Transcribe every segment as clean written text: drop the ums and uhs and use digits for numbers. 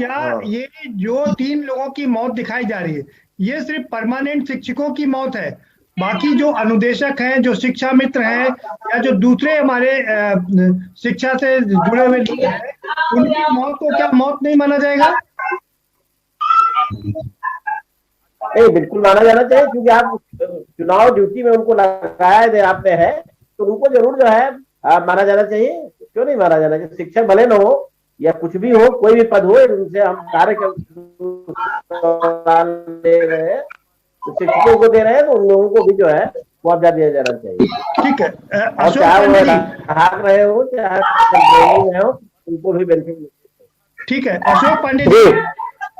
क्या हाँ। ये जो 3 लोगों की मौत दिखाई जा रही है, ये सिर्फ परमानेंट शिक्षकों की मौत है? बाकी जो अनुदेशक हैं, जो शिक्षा मित्र हैं, या जो दूसरे हमारे शिक्षा से जुड़े हुए लोग हैं, उनकी मौत को क्या मौत नहीं माना जाएगा? नहीं, बिल्कुल माना जाना चाहिए, क्योंकि आप चुनाव ड्यूटी में उनको लगाया है, आपने है, तो उनको जरूर जो है माना जाना चाहिए। क्यों नहीं माना जाना चाहिए? शिक्षक भले न हो या कुछ भी हो, कोई भी पद हो, उनसे हम कार्य दे रहे हैं, तो शिक्षकों को दे रहे हैं, तो उन लोगों को भी जो है मुआवजा दिया जाना चाहिए। ठीक है। और अशोक चाहे वो पांडे जी, भाग रहे हो, चाहे ट्रेनिंग है हो, उनको भी बेनिफिट। ठीक है अशोक पांडे जी, जी।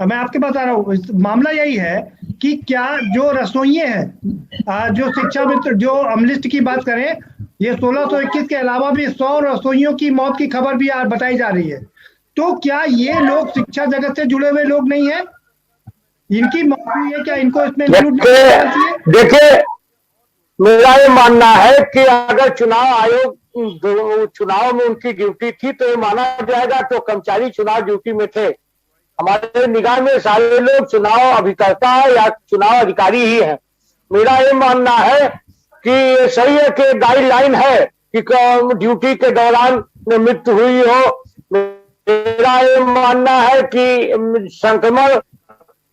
मैं आपके पास आ रहा हूँ। मामला यही है कि क्या जो रसोइये हैं, जो शिक्षा मित्र, जो हम लिस्ट की बात करें, ये 1621 के अलावा भी 100 रसोइयों की मौत की खबर भी बताई जा रही है। तो क्या ये लोग शिक्षा जगत से जुड़े हुए लोग नहीं है? इनकी मौत हुई है, क्या इनको इसमें इंक्लूड नहीं किया जाना चाहिए? देखिए, मेरा ये मानना है कि अगर चुनाव आयोग चुनाव में उनकी ड्यूटी थी तो ये माना जाएगा, तो कर्मचारी चुनाव ड्यूटी में थे। हमारे निगाह में सारे लोग चुनाव अभिकर्ता या चुनाव अधिकारी ही है। मेरा ये मानना है कि सही है कि गाइडलाइन है कि ड्यूटी के दौरान मृत्यु हुई हो। मेरा ये मानना है कि संक्रमण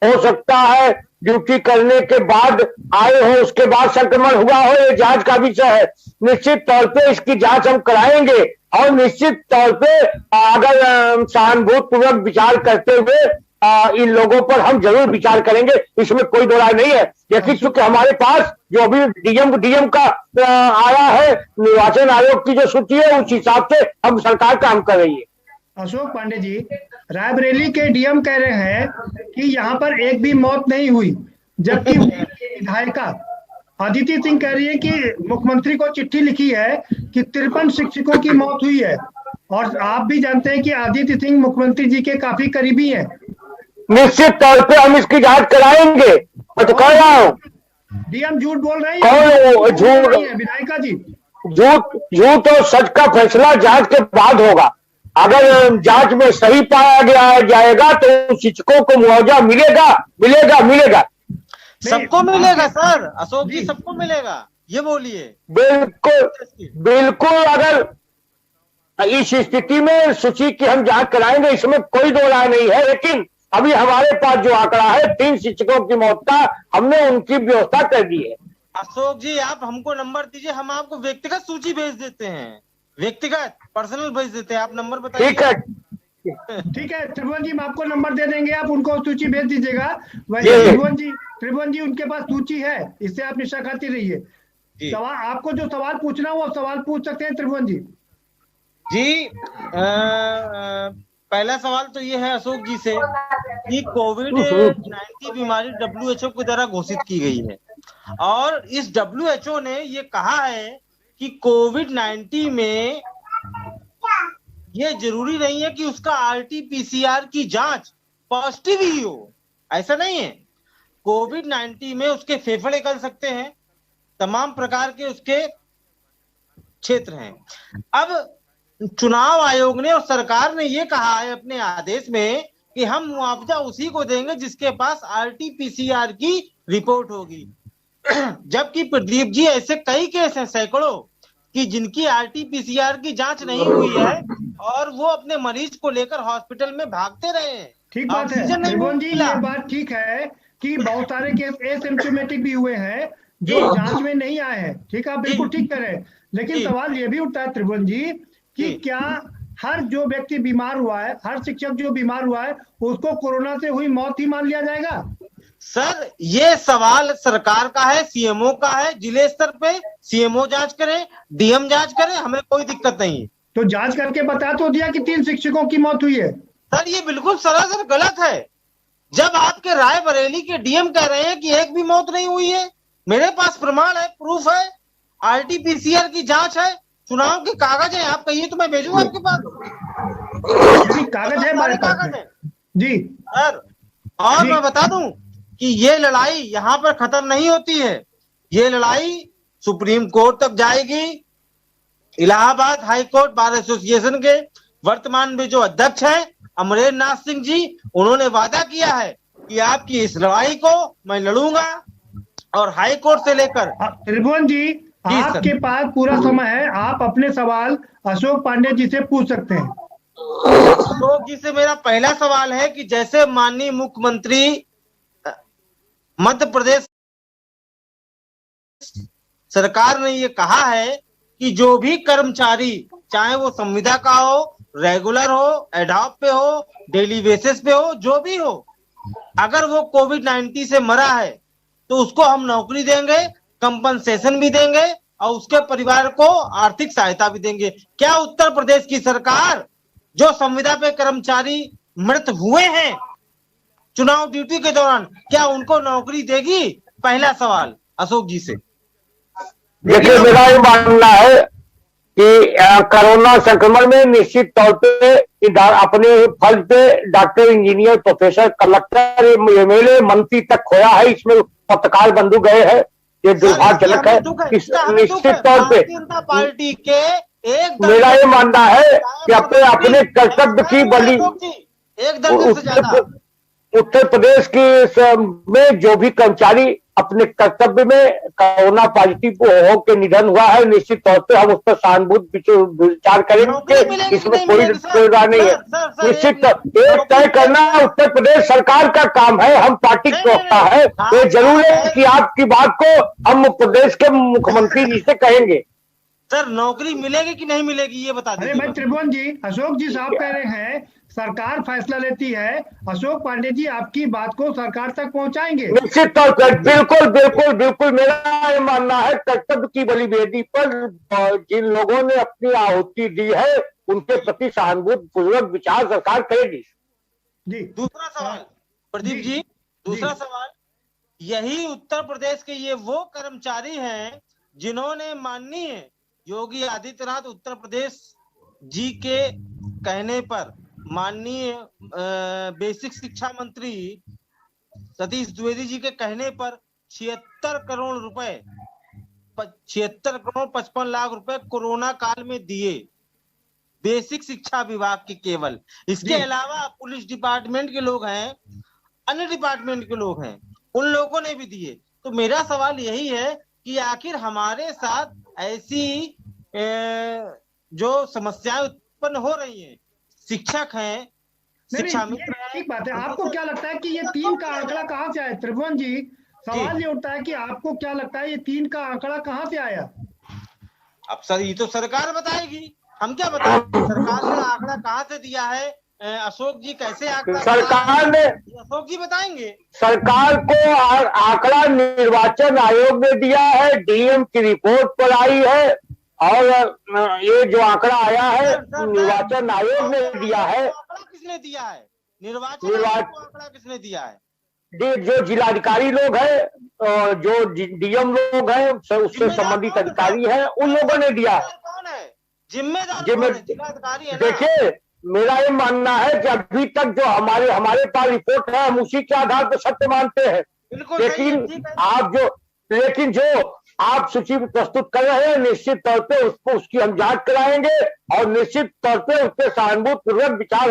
हो सकता है, ड्यूटी करने के बाद आए हो, उसके बाद संक्रमण हुआ हो, ये जांच का विषय है। निश्चित तौर पे इसकी जांच हम कराएंगे और निश्चित तौर पे अगर सहानुभूति पूर्वक विचार करते हुए इन लोगों पर हम जरूर विचार करेंगे, इसमें कोई दो राय नहीं है। लेकिन चूंकि हमारे पास जो अभी डीएम का आया है, निर्वाचन आयोग की जो सूची है, उस हिसाब से हम सरकार काम कर रही है। अशोक पांडे जी, रायबरेली के डीएम कह रहे हैं कि यहाँ पर एक भी मौत नहीं हुई, जबकि विधायिका अदिति सिंह कह रही है कि मुख्यमंत्री को चिट्ठी लिखी है कि 53 शिक्षकों की मौत हुई है। और आप भी जानते हैं कि अदिति सिंह मुख्यमंत्री जी के काफी करीबी हैं। निश्चित तौर पे हम इसकी जांच कराएंगे। मैं तो कह रहा हूँ, डीएम झूठ बोल रहे हैं, कौन झूठ? विधायिका जी, झूठ और सच का फैसला जांच के बाद होगा। अगर जांच में सही पाया गया जाएगा तो शिक्षकों को मुआवजा मिलेगा, मिलेगा, मिलेगा, सबको मिलेगा सर। अशोक जी, सबको मिलेगा, ये बोलिए। बिल्कुल बिल्कुल। अगर इस स्थिति में सूची की हम जांच कराएंगे, इसमें कोई दो राय नहीं है। लेकिन अभी हमारे पास जो आंकड़ा है 3 शिक्षकों की मौत का, हमने उनकी व्यवस्था कर दी है। अशोक जी, आप हमको नंबर दीजिए, हम आपको व्यक्तिगत सूची भेज देते हैं, व्यक्तिगत पर्सनल भेज देते हैं। आप नंबर बताइए। ठीक है, ठीक है त्रिभुवन जी, हम आपको नंबर दे देंगे, आप उनको सूची भेज दीजिएगा। वैसे त्रिभुवन जी उनके पास सूची है, इससे आप निशा खाती रहिए। सवाल, आपको जो सवाल पूछना हो वो सवाल पूछ सकते हैं त्रिभुवन जी। जी, पहला सवाल तो ये है अशोक जी से कि कोविड-19 बीमारी WHO के द्वारा घोषित की गई है, और इस WHO ने ये कहा है कि कोविड-19 में ये जरूरी नहीं है कि उसका RT-PCR की जांच पॉजिटिव ही हो, ऐसा नहीं है। कोविड-19 में उसके फेफड़े गल सकते हैं, तमाम प्रकार के उसके क्षेत्र हैं। अब चुनाव आयोग ने और सरकार ने ये कहा है अपने आदेश में कि हम मुआवजा उसी को देंगे जिसके पास RT-PCR की रिपोर्ट होगी। जबकि प्रदीप जी, ऐसे कई केस हैं, सैकड़ों, कि जिनकी RT-PCR की जांच नहीं हुई है और वो अपने मरीज को लेकर हॉस्पिटल में भागते रहे हैं। ठीक बात है त्रिभुवन जी, ये बात ठीक है कि बहुत सारे केस एसिम्प्टोमेटिक भी हुए हैं जो जांच में नहीं आए हैं। ठीक है, आप बिल्कुल ठीक कह रहे हैं। लेकिन सवाल ये भी उठता है त्रिभुवन जी कि क्या हर जो व्यक्ति बीमार हुआ है, हर शिक्षक जो बीमार हुआ है, उसको कोरोना से हुई मौत ही मान लिया जाएगा? सर, ये सवाल सरकार का है, सीएमओ का है। जिले स्तर पे सीएमओ जांच करे, डीएम जांच करे, हमें कोई दिक्कत नहीं। तो जांच करके बता तो दिया कि 3 शिक्षकों की मौत हुई है। सर, ये बिल्कुल सरासर गलत है। जब आपके रायबरेली के डीएम कह रहे हैं कि एक भी मौत नहीं हुई है, मेरे पास प्रमाण है, प्रूफ है, RT-PCR की जांच है, चुनाव के कागज है। आप कहिए तो मैं भेजूंगा आपके पास। कागज है, हमारे कागज है जी सर। और मैं बता दूं कि ये लड़ाई यहाँ पर खत्म नहीं होती है। ये लड़ाई सुप्रीम कोर्ट तक जाएगी। Allahabad high court bar association के वर्तमान में जो अध्यक्ष हैं अमरेंद्र नाथ सिंह जी, उन्होंने वादा किया है कि आपकी इस लड़ाई को मैं लड़ूंगा और हाई कोर्ट से लेकर। त्रिभुवन जी, आपके पास पूरा समय है, आप अपने सवाल अशोक पांडे जी से पूछ सकते हैं। अशोक जी से मेरा पहला सवाल है कि जैसे माननीय मुख्यमंत्री मध्य प्रदेश सरकार ने ये कहा है कि जो भी कर्मचारी, चाहे वो संविदा का हो, रेगुलर हो, एडॉप पे हो, डेली बेसिस पे हो, जो भी हो, अगर वो कोविड-19 से मरा है तो उसको हम नौकरी देंगे, कंपनसेशन भी देंगे और उसके परिवार को आर्थिक सहायता भी देंगे। क्या उत्तर प्रदेश की सरकार जो संविदा पे कर्मचारी मृत हुए हैं चुनाव ड्यूटी के दौरान, क्या उनको नौकरी देगी? पहला सवाल अशोक जी से। देखिए, मेरा ये मानना है कि कोरोना संक्रमण में निश्चित तौर पे अपने फर्ज पे doctor, engineer, professor, collector, MLA, मंत्री तक खोया है। इसमें पत्रकार बंधु गए हैं, ये दुर्भाग्यजनक है। निश्चित तौर पे जनता पार्टी के एक मेरा ये मानना है कि अपने कर्तव्य की बलि एक दर्जन से ज्यादा उत्तर प्रदेश के में जो भी कर्मचारी अपने कर्तव्य में कोरोना पॉजिटिव हो के निधन हुआ है, निश्चित तौर पे हम उस पर सहानुभूति विचार करेंगे। इसमें कोई नहीं है। निश्चित एक तय करना उत्तर प्रदेश सरकार का काम है, हम पार्टी प्रवक्ता है। ये जरूर है कि आपकी बात को हम प्रदेश के मुख्यमंत्री जी से कहेंगे। सर, नौकरी मिलेगी कि नहीं मिलेगी ये बता दीजिए। अरे भाई त्रिभुवन जी, अशोक जी साहब कह रहे हैं सरकार फैसला लेती है, अशोक पांडे जी आपकी बात को सरकार तक पहुंचाएंगे। निश्चित तौर पर, बिल्कुल बिल्कुल बिल्कुल। मेरा ये मानना है कर्तव्य की बलि वेदी पर जिन लोगों ने अपनी आहुति दी है उनके प्रति सहानुभूति पूर्वक विचार सरकार करेगी। जी, दूसरा सवाल प्रदीप जी, दूसरा सवाल, यही उत्तर प्रदेश के ये वो कर्मचारी हैं जिन्होंने माननीय योगी आदित्यनाथ उत्तर प्रदेश जी के कहने पर, माननीय बेसिक शिक्षा मंत्री सतीश द्विवेदी जी के कहने पर 76 करोड़ रुपए 76 करोड़ 55 लाख रुपए कोरोना काल में दिए बेसिक शिक्षा विभाग के केवल। इसके अलावा पुलिस डिपार्टमेंट के लोग हैं, अन्य डिपार्टमेंट के लोग हैं, उन लोगों ने भी दिए। तो मेरा सवाल यही है कि आखिर हमारे साथ ऐसी जो समस्याएं उत्पन्न हो रही हैं, शिक्षक हैं, शिक्षा मित्र हैं, ठीक बात है। आपको क्या लगता है कि ये 3 का आंकड़ा कहाँ से आया? त्रिभुवन जी, सवाल ये उठता है कि आपको क्या लगता है ये 3 का आंकड़ा कहाँ से आया? अब सर, ये तो सरकार बताएगी, हम क्या बताएंगे। सरकार ने आंकड़ा कहाँ से दिया है? अशोक जी कैसे आंकड़ा सरकार ने, अशोक जी बताएंगे। सरकार को आंकड़ा निर्वाचन आयोग ने दिया है, डीएम की रिपोर्ट पर आई है, और ये जो आंकड़ा आया है निर्वाचन आयोग ने दिया है। आंकड़ा किसने दिया है? निर्वाचन आयोग को आंकड़ा किसने दिया है? जो जिलाधिकारी लोग हैं, जो डीएम लोग हैं, उससे संबंधित अधिकारी हैं, उन लोगों ने दिया है। कौन है जिम्मेदार? जिलाधिकारी। देखिए, मेरा ये मानना है कि अभी तक जो हमारे पास रिपोर्ट है, हम उसी के आधार पर सत्य मानते हैं। लेकिन जो आप सूची प्रस्तुत कर रहे हैं, निश्चित तौर पे उसकी हम जांच कराएंगे और निश्चित तौर पे उस पर सहानुभूति पूर्वक विचार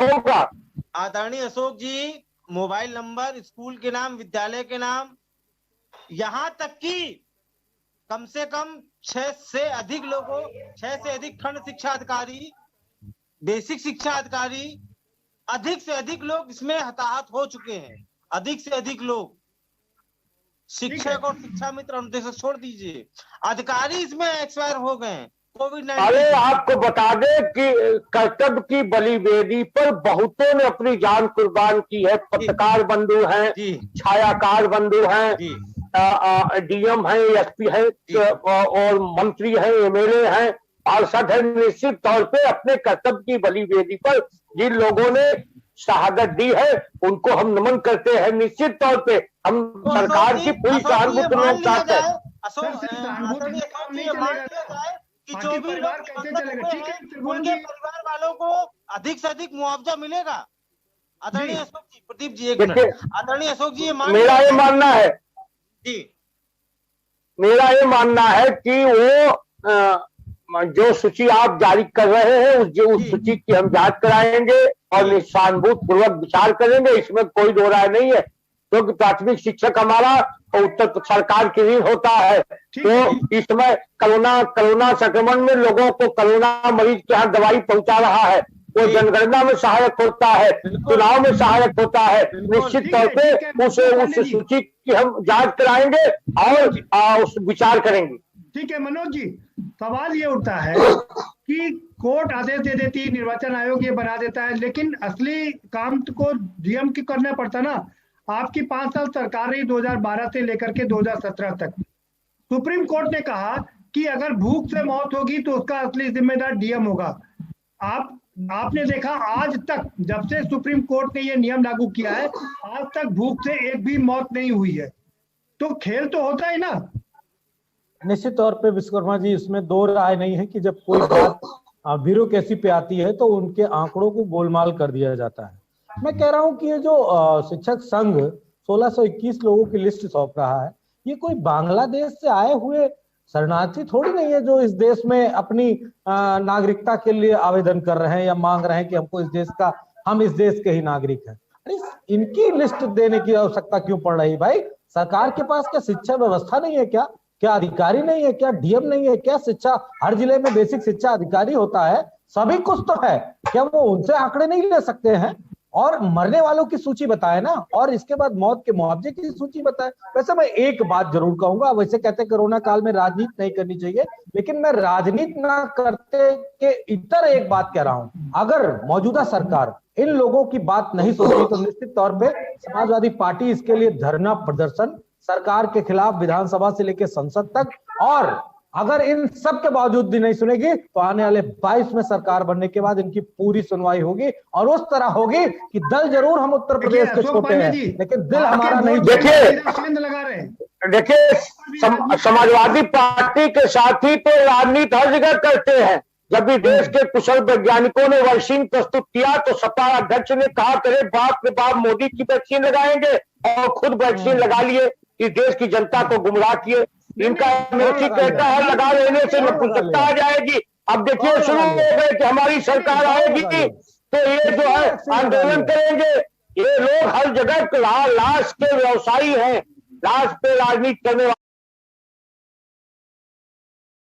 होगा। आदरणीय अशोक जी, मोबाइल नंबर, स्कूल के नाम, विद्यालय के नाम, यहाँ तक कि कम से कम 6 से अधिक लोगों, 6 से अधिक खंड शिक्षा अधिकारी, बेसिक शिक्षा अधिकारी, अधिक से अधिक लोग इसमें हताहत हो चुके हैं। अधिक से अधिक लोग, शिक्षक और शिक्षा मित्र अनुदेशक छोड़ दीजिए, अधिकारी इसमें एक्सपायर हो गए हैं कोविड-19। अरे आपको बता दें कि कर्तव्य की बलि वेदी पर बहुतों ने अपनी जान कुर्बान की है। पत्रकार बंधु हैं, छायाकार बंधु हैं, डीएम है, एसपी है, और मंत्री है, एमएलए हैं, पार्षद है। निश्चित तौर पे अपने कर्तव्य की बलि वेदी पर जिन लोगों ने शहादत दी है उनको हम नमन करते हैं। निश्चित तौर पे हम सरकार की पूरी सहानुभूति चाहते हैं। कि जो भी लोग उनके परिवार वालों को अधिक से अधिक मुआवजा मिलेगा। आदरणीय अशोक जी, प्रदीप जी एक मिनट। आदरणीय अशोक जी, मेरा ये मानना है कि वो जो सूची आप जारी कर रहे हैं उस सूची की हम जांच कराएंगे और निशानभूत पूर्वक विचार करेंगे, इसमें कोई दो राय नहीं है। क्योंकि प्राथमिक शिक्षक हमारा उत्तर सरकार के ऋण होता है। तो इस समय कोरोना संक्रमण में लोगों को कोरोना मरीज के यहाँ दवाई पहुंचा रहा है, वो जनगणना में सहायक होता है, चुनाव में सहायक होता है। निश्चित तौर पे उस सूची की हम जांच कराएंगे और उस विचार करेंगे। ठीक है मनोज जी, सवाल ये उठता है कि कोर्ट आदेश दे देती, निर्वाचन आयोग ये बना देता है, लेकिन असली काम को डीएम की करना पड़ता ना। आपकी 5 साल सरकार रही 2012 से लेकर के 2017 तक। सुप्रीम कोर्ट ने कहा कि अगर भूख से मौत होगी तो उसका असली जिम्मेदार डीएम होगा। आपने देखा आज तक जब से सुप्रीम कोर्ट ने ये नियम लागू किया है, आज तक भूख से एक भी मौत नहीं हुई है। तो खेल तो होता है ना। निश्चित तौर पे विश्वकर्मा जी, इसमें दो राय नहीं है कि जब कोई बात ब्यूरोक्रेसी पे आती है तो उनके आंकड़ों को गोलमाल कर दिया जाता है। मैं कह रहा हूं कि ये जो शिक्षक संघ 1621 लोगों की लिस्ट सौंप रहा है, ये कोई बांग्लादेश से आए हुए शरणार्थी थोड़ी नहीं है जो इस देश में अपनी नागरिकता के लिए आवेदन कर रहे हैं या मांग रहे हैं कि हम इस देश के ही नागरिक हैं। अरे इनकी लिस्ट देने की आवश्यकता क्यों पड़ रही भाई? सरकार के पास क्या शिक्षा व्यवस्था नहीं है क्या? क्या अधिकारी नहीं है क्या? डीएम नहीं है क्या? शिक्षा हर जिले में बेसिक शिक्षा अधिकारी होता है, सभी कुछ तो है। क्या वो उनसे आंकड़े नहीं ले सकते हैं? और मरने वालों की सूची बताए ना, और इसके बाद मौत के मुआवजे की सूची बताए। वैसे मैं एक बात जरूर कहूंगा, वैसे कहते कोरोना काल में राजनीति नहीं करनी चाहिए, लेकिन मैं राजनीति ना करते के इतर एक बात कह रहा हूं। अगर मौजूदा सरकार इन लोगों की बात नहीं सुनती तो निश्चित तौर पे समाजवादी पार्टी इसके लिए धरना प्रदर्शन सरकार के खिलाफ विधानसभा से लेकर संसद तक, और अगर इन सब के बावजूद भी नहीं सुनेगी तो आने वाले 22 में सरकार बनने के बाद इनकी पूरी सुनवाई होगी, और उस तरह होगी कि दल जरूर हम उत्तर प्रदेश के छोटे हैं लेकिन दिल हमारा नहीं। देखिए समाजवादी पार्टी के साथी तो राजनीति हर जगह करते हैं। जब भी देश के कुशल वैज्ञानिकों ने वैक्सीन प्रस्तुत किया तो सपा अध्यक्ष ने कहा करे बाप रे बाप मोदी की वैक्सीन लगाएंगे, और खुद वैक्सीन लगा लिए, इस देश की जनता को गुमराह किए। इनका मोदी कहता है लगा लेने से नपुंसकता आ जाएगी। अब देखिए शुरू हो गए कि हमारी सरकार आएगी तो ये जो है आंदोलन करेंगे। ये लोग हर जगह लाश के व्यवसायी हैं, लाश पे राजनीति करने